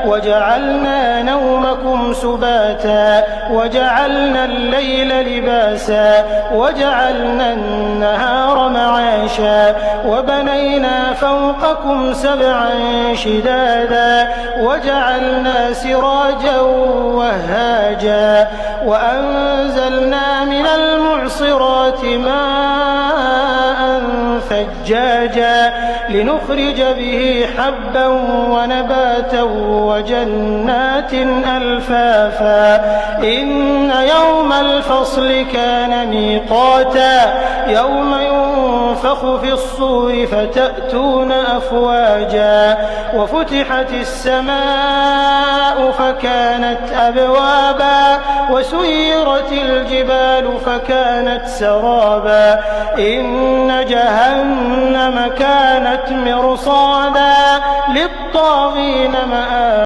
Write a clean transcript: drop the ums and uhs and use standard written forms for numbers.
وجعلنا نومكم سباتا وجعلنا الليل لباسا وجعلنا النهار معاشا وبنينا فوقكم سبعا شدادا وجعلنا سراجا وهاجا وأنزلنا من المعصرات ماء ثجاجا لنخرج به حبا ونباتا وجنات ألفافا إن يوم الفصل كان ميقاتا يوم ينفخ في الصور فتأتون أفواجا وفتحت السماء فكانت أبوابا وسيرت الجبال فكانت سرابا إن جهنم كانت مرصادا للطاغين مآبا